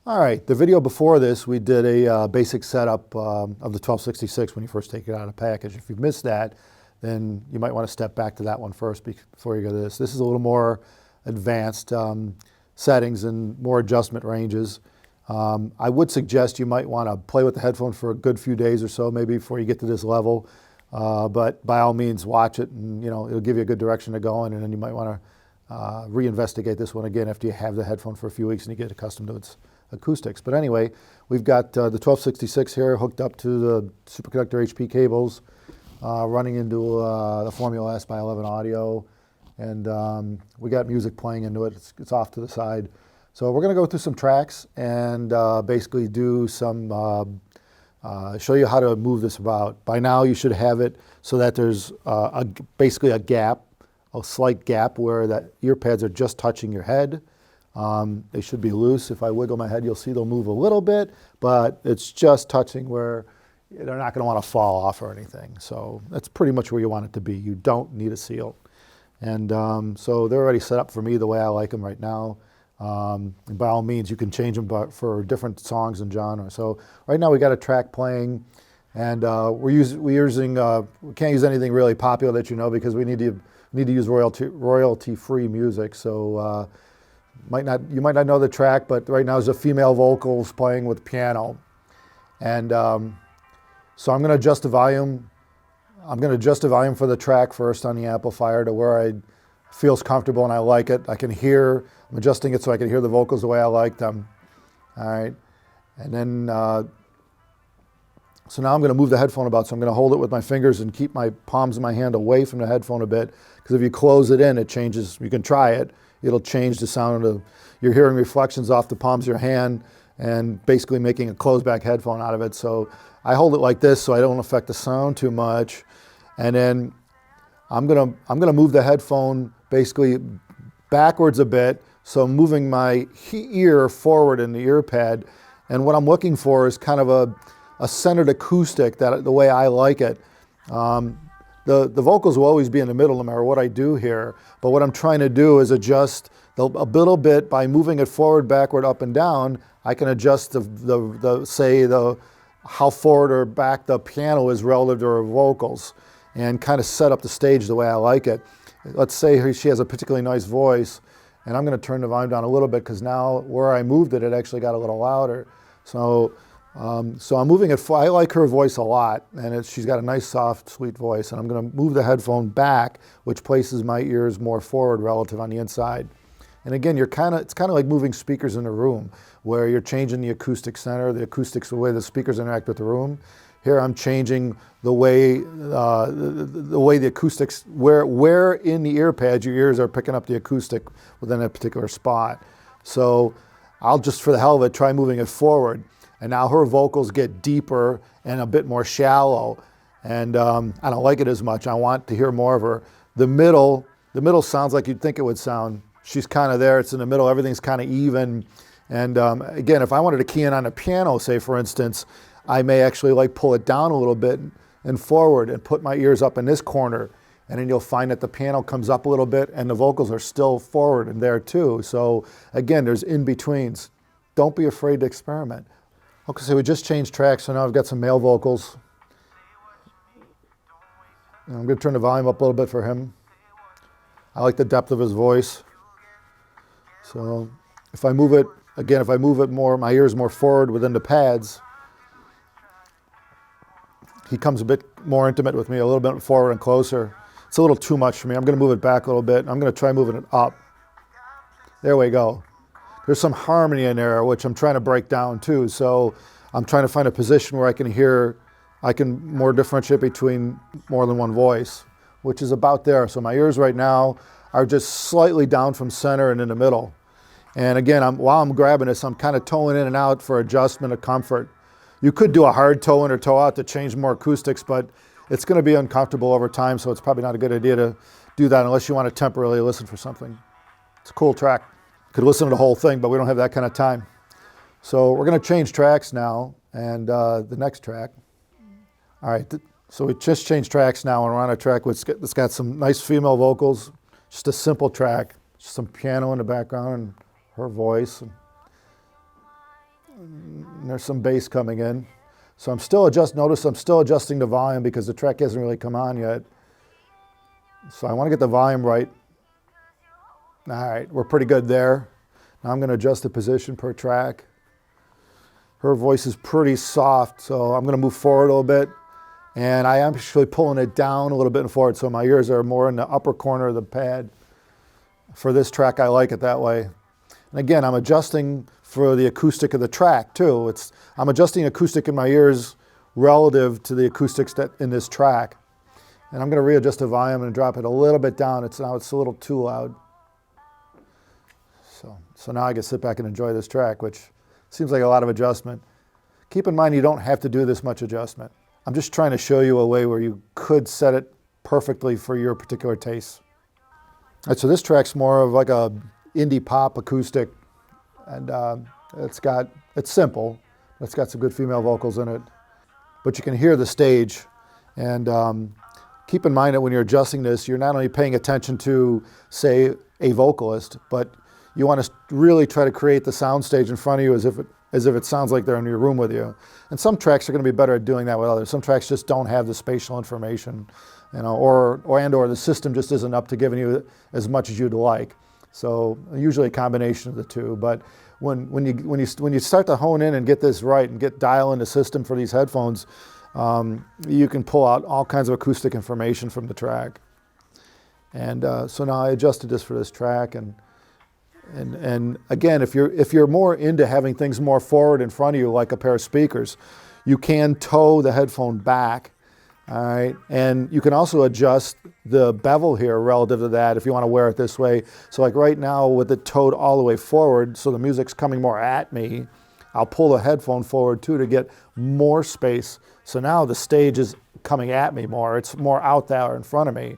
All right, the video before this, we did a basic setup of the 1266 when you first take it out of the package. If you missed that, then you might want to step back to that one first before you go to this. This is a little more advanced settings and more adjustment ranges. I would suggest you might want to play with the headphone for a good few days or so, maybe before you get to this level. But by all means, watch it, and it'll give you a good direction to go in, and then you might want to reinvestigate this one again after you have the headphone for a few weeks and you get accustomed to its acoustics. But anyway, we've got the 1266 here hooked up to the superconductor HP cables, running into the Formula S by 11 audio, and we got music playing into it. It's off to the side. So we're going to go through some tracks and basically do some, show you how to move this about. By now you should have it so that there's basically a gap, a slight gap where the ear pads are just touching your head. They should be loose. If I wiggle my head, you'll see they'll move a little bit, but it's just touching where they're not going to want to fall off or anything. So that's pretty much where you want it to be. You don't need a seal. And so they're already set up for me the way I like them right now. And by all means, you can change them for different songs and genres. So right now we got a track playing, and we can't use anything really popular that because we need to use royalty-free music. So you might not know the track, but right now is a female vocals playing with piano. And so I'm going to adjust the volume. I'm going to adjust the volume for the track first on the amplifier to where it feels comfortable and I like it. I'm adjusting it so I can hear the vocals the way I like them. All right. And then, so now I'm going to move the headphone about. So I'm going to hold it with my fingers and keep my palms of my hand away from the headphone a bit. Because if you close it in, it changes. You can try it. It'll change the sound of, you're hearing reflections off the palms of your hand and basically making a closed back headphone out of it. So I hold it like this so I don't affect the sound too much. And then I'm gonna move the headphone basically backwards a bit. So I'm moving my ear forward in the ear pad. And what I'm looking for is kind of a centered acoustic, the way I like it. The vocals will always be in the middle no matter what I do here, but what I'm trying to do is adjust a little bit by moving it forward, backward, up and down. I can adjust how forward or back the piano is relative to her vocals and kind of set up the stage the way I like it. Let's say she has a particularly nice voice, and I'm going to turn the volume down a little bit because now where I moved it, it actually got a little louder. So I'm moving it. I like her voice a lot, and she's got a nice, soft, sweet voice. And I'm going to move the headphone back, which places my ears more forward relative on the inside. And again, it's kind of like moving speakers in a room, where you're changing the acoustic center, the acoustics, the way the speakers interact with the room. Here, I'm changing the way the acoustics, where in the ear pads your ears are picking up the acoustic within a particular spot. So I'll just, for the hell of it, try moving it forward. And now her vocals get deeper and a bit more shallow. And I don't like it as much. I want to hear more of her. The middle sounds like you'd think it would sound. She's kind of there. It's in the middle. Everything's kind of even. And again, if I wanted to key in on a piano, say, for instance, I may actually pull it down a little bit and forward and put my ears up in this corner. And then you'll find that the piano comes up a little bit and the vocals are still forward and there too. So again, there's in-betweens. Don't be afraid to experiment. Okay, so we just changed tracks, so now I've got some male vocals. And I'm going to turn the volume up a little bit for him. I like the depth of his voice. So if I move it more, my ears more forward within the pads, he comes a bit more intimate with me, a little bit forward and closer. It's a little too much for me. I'm going to move it back a little bit. I'm going to try moving it up. There we go. There's some harmony in there, which I'm trying to break down too. So I'm trying to find a position where I can more differentiate between more than one voice, which is about there. So my ears right now are just slightly down from center and in the middle. And again, while I'm grabbing this, I'm kind of toeing in and out for adjustment of comfort. You could do a hard toe in or toe out to change more acoustics, but it's going to be uncomfortable over time, so it's probably not a good idea to do that unless you want to temporarily listen for something. It's a cool track. Could listen to the whole thing, but we don't have that kind of time. So we're going to change tracks now, and the next track. All right, so we just changed tracks now, and we're on a track that's got some nice female vocals, just a simple track, just some piano in the background, and her voice. and there's some bass coming in. So I'm still notice I'm still adjusting the volume because the track hasn't really come on yet. So I want to get the volume right. All right, we're pretty good there. Now I'm going to adjust the position per track. Her voice is pretty soft, so I'm going to move forward a little bit. And I am actually pulling it down a little bit and forward, so my ears are more in the upper corner of the pad. For this track, I like it that way. And again, I'm adjusting for the acoustic of the track too. I'm adjusting acoustic in my ears relative to the acoustics that in this track. And I'm going to readjust the volume and drop it a little bit down. Now it's a little too loud. So now I can sit back and enjoy this track, which seems like a lot of adjustment. Keep in mind you don't have to do this much adjustment. I'm just trying to show you a way where you could set it perfectly for your particular taste. All right, so this track's more of like a indie pop acoustic, and it's simple. It's got some good female vocals in it, but you can hear the stage. And keep in mind that when you're adjusting this, you're not only paying attention to, say, a vocalist, but you want to really try to create the soundstage in front of you as if it sounds like they're in your room with you. And some tracks are going to be better at doing that with others. Some tracks just don't have the spatial information, or the system just isn't up to giving you as much as you'd like. So usually a combination of the two. But when you start to hone in and get this right and get dial in the system for these headphones, you can pull out all kinds of acoustic information from the track. And so now I adjusted this for this track, and again, if you're more into having things more forward in front of you, like a pair of speakers, you can toe the headphone back, all right? And you can also adjust the bevel here relative to that if you want to wear it this way. So like right now with it towed all the way forward, so the music's coming more at me, I'll pull the headphone forward too to get more space. So now the stage is coming at me more. It's more out there in front of me.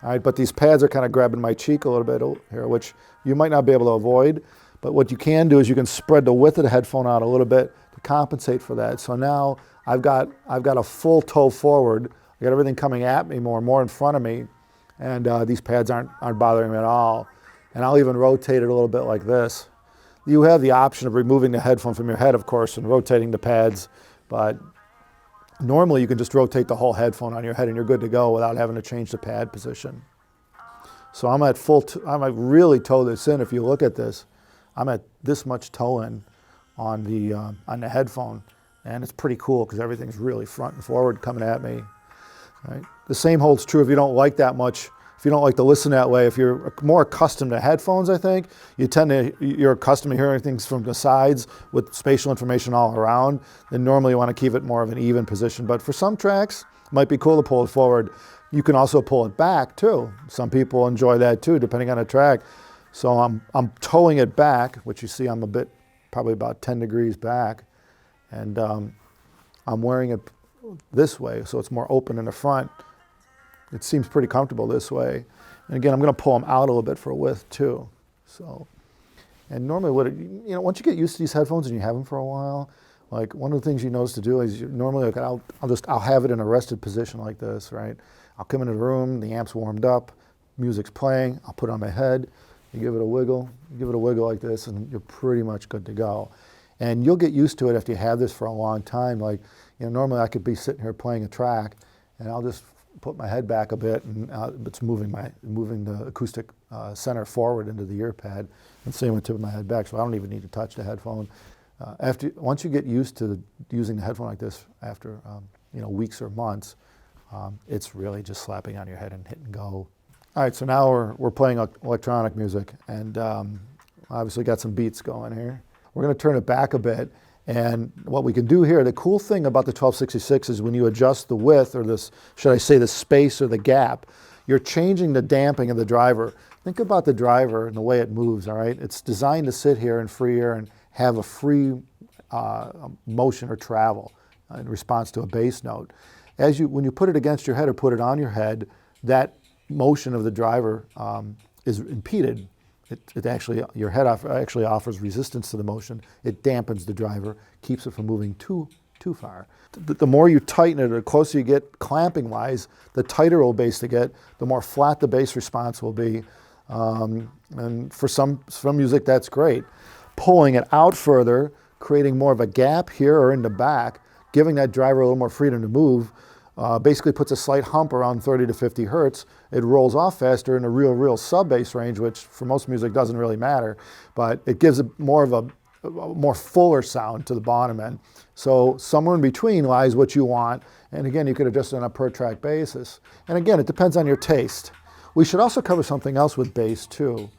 All right, but these pads are kind of grabbing my cheek a little bit here, which you might not be able to avoid. But what you can do is you can spread the width of the headphone out a little bit to compensate for that. So now I've got a full toe forward. I got everything coming at me more in front of me, and these pads aren't bothering me at all. And I'll even rotate it a little bit like this. You have the option of removing the headphone from your head, of course, and rotating the pads, but normally you can just rotate the whole headphone on your head and you're good to go without having to change the pad position. So I'm at I might really toe this in. If you look at this, I'm at this much toe in on the headphone, and it's pretty cool because everything's really front and forward coming at me. Right? The same holds true if you don't like that much. If you don't like to listen that way, if you're more accustomed to headphones, I think, you're accustomed to hearing things from the sides with spatial information all around, then normally you want to keep it more of an even position. But for some tracks, it might be cool to pull it forward. You can also pull it back too. Some people enjoy that too, depending on the track. So I'm towing it back, which you see I'm probably about 10 degrees back, and I'm wearing it this way, so it's more open in the front. It seems pretty comfortable this way. And again, I'm going to pull them out a little bit for width too. So, and normally once you get used to these headphones and you have them for a while, like one of the things you notice to do is normally like I'll have it in a rested position like this, right? I'll come into the room, the amp's warmed up, music's playing, I'll put it on my head, you give it a wiggle like this, and you're pretty much good to go. And you'll get used to it if you have this for a long time. Like, normally I could be sitting here playing a track, and I'll just put my head back a bit, and it's moving the acoustic center forward into the ear pad, and same with the tip of my head back, so I don't even need to touch the headphone. Once you get used to using the headphone like this after weeks or months, it's really just slapping on your head and hit and go. All right, so now we're playing electronic music, and obviously got some beats going here. We're going to turn it back a bit. And what we can do here, the cool thing about the 1266 is when you adjust the width, or this, should I say the space or the gap, you're changing the damping of the driver. Think about the driver and the way it moves, all right? It's designed to sit here in free air and have a free motion or travel in response to a bass note. When you put it against your head or put it on your head, that motion of the driver is impeded. Your head actually offers resistance to the motion. It dampens the driver, keeps it from moving too far. The more you tighten it, the closer you get clamping-wise, the tighter it'll bass to get, the more flat the bass response will be. And for some music, that's great. Pulling it out further creating more of a gap here or in the back, giving that driver a little more freedom to move. Basically puts a slight hump around 30 to 50 hertz. It rolls off faster in a real sub-bass range, which for most music doesn't really matter, but it gives it more of a more fuller sound to the bottom end. So somewhere in between lies what you want, and again, you could adjust it on a per track basis. And again, it depends on your taste. We should also cover something else with bass too,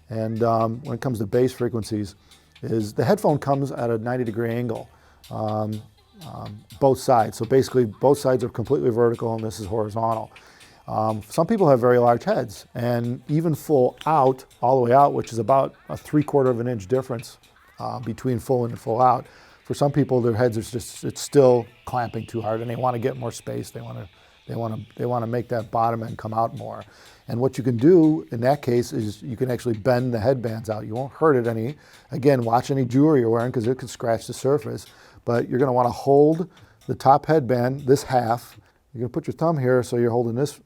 and when it comes to bass frequencies, is the headphone comes at a 90-degree angle. Both sides. So basically both sides are completely vertical and this is horizontal. Some people have very large heads, and even full out, all the way out, which is about a 3/4 of an inch difference between full in and full out. For some people, their heads are just, it's still clamping too hard and they want to get more space. They want to make that bottom end come out more. And what you can do in that case is you can actually bend the headbands out. You won't hurt it any. Again, watch any jewelry you're wearing because it could scratch the surface. But you're going to want to hold the top headband, this half. You're going to put your thumb here so you're holding this,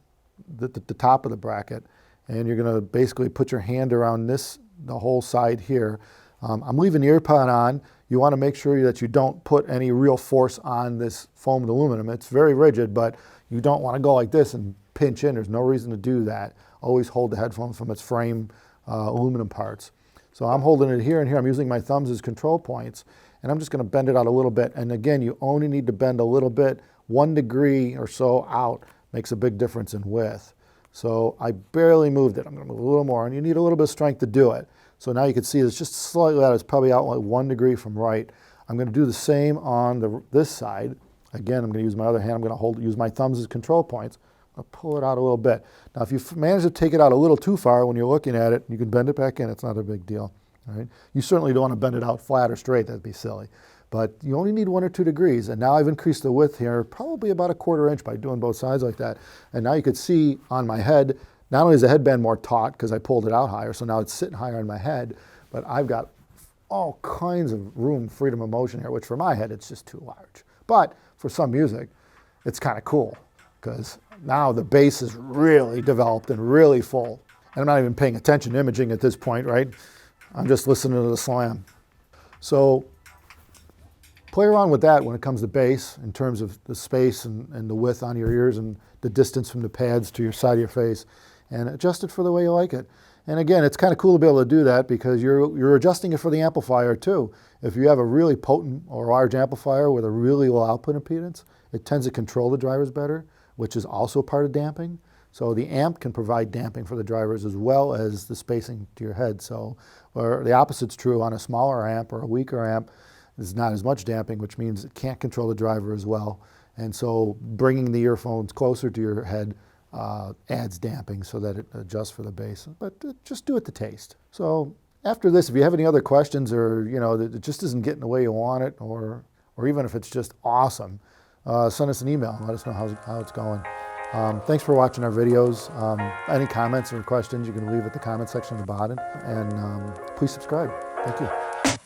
the top of the bracket. And you're going to basically put your hand around this, the whole side here. I'm leaving the ear pod on. You want to make sure that you don't put any real force on this foamed aluminum. It's very rigid, but you don't want to go like this and pinch in. There's no reason to do that. Always hold the headphone from its frame aluminum parts. So I'm holding it here and here. I'm using my thumbs as control points. And I'm just going to bend it out a little bit. And again, you only need to bend a little bit. 1 degree or so out makes a big difference in width. So I barely moved it. I'm going to move a little more. And you need a little bit of strength to do it. So now you can see it's just slightly out. It's probably out like 1 degree from right. I'm going to do the same on this side. Again, I'm going to use my other hand. I'm going to use my thumbs as control points. I'll pull it out a little bit. Now, if you manage to take it out a little too far when you're looking at it, you can bend it back in. It's not a big deal. All right? You certainly don't want to bend it out flat or straight. That'd be silly. But you only need 1 or 2 degrees. And now I've increased the width here probably about a 1/4 inch by doing both sides like that. And now you could see on my head, not only is the headband more taut because I pulled it out higher, so now it's sitting higher on my head, but I've got all kinds of room, freedom of motion here, which for my head, it's just too large. But for some music, it's kind of cool because now the bass is really developed and really full. And I'm not even paying attention to imaging at this point, right? I'm just listening to the slam. So play around with that when it comes to bass in terms of the space and the width on your ears and the distance from the pads to your side of your face, and adjust it for the way you like it. And again, it's kind of cool to be able to do that because you're adjusting it for the amplifier too. If you have a really potent or large amplifier with a really low output impedance, it tends to control the drivers better, which is also part of damping. So the amp can provide damping for the drivers as well as the spacing to your head. So, or the opposite's true on a smaller amp or a weaker amp. There's not as much damping, which means it can't control the driver as well. And so bringing the earphones closer to your head adds damping so that it adjusts for the bass. But just do it to taste. So after this, if you have any other questions or it just isn't getting the way you want it, or even if it's just awesome, send us an email and let us know how it's going. Thanks for watching our videos. Any comments or questions you can leave at the comment section at the bottom. And please subscribe. Thank you.